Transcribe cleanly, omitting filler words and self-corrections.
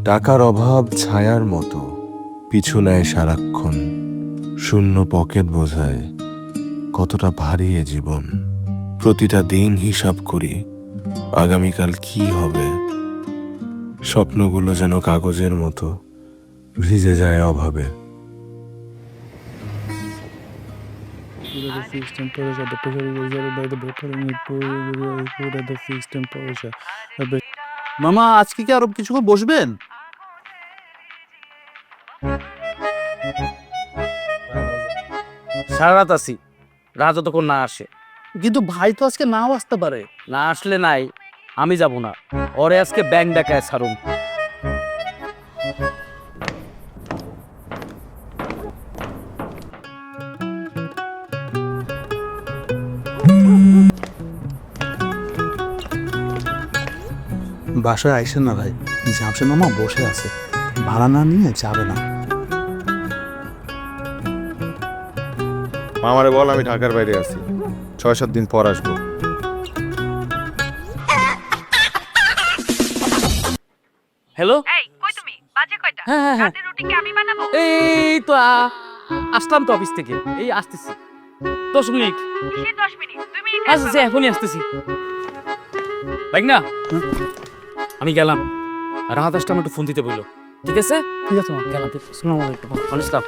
টাকার অভাব ছায়ার মতো পিছু নেয় সারাক্ষণ। শূন্য পকেট বোঝায় কতটা ভারী এ জীবন। প্রতিটা দিন হিসাব করি আগামীকাল কি হবে। স্বপ্নগুলো যেন কাগজের মতো ভিজে যায় অভাবে। The fixed temperature, the pressure is measured by the vapor in it put at the fixed temperature. মামা আজকে কি আরো কিছুক্ষণ বসবেন? সারা রাত আছি, রাত যতক্ষণ না আসে। কিন্তু ভাই তো আজকে নাও আসতে পারে। না আসলে নাই, আমি যাব না। ওরে আজকে ব্যাংক ডাকায় ছাড়ুম। বাসায় আইসেন না ভাই, জামশেদ মামা বসে আছে, ভাড়া না নিয়ে যাবে না। আমারে বল আমি ঢাকার বাইরে আছি, 6-7 দিন পর আসবো। হ্যালো, এই কই তুমি? বাজে কয়টা? হ্যাঁ হ্যাঁ হ্যাঁ, রাতের রুটি কি আমি বানাবো? এই তো আসলাম তো অফিস থেকে, এই আসতেছি 10 মিনিট। কিসের 10 মিনিট? 2 মিনিট আসতেছি, এখনই আসতেছি। দেখ না, আমি গেলাম। রাত আসতে আমার একটু ফোন দিতে বললো। ঠিক আছে ঠিক আছে মামা, গেলাম। আসসালামু আলাইকুম। ওয়ালাইকুম আসসালাম।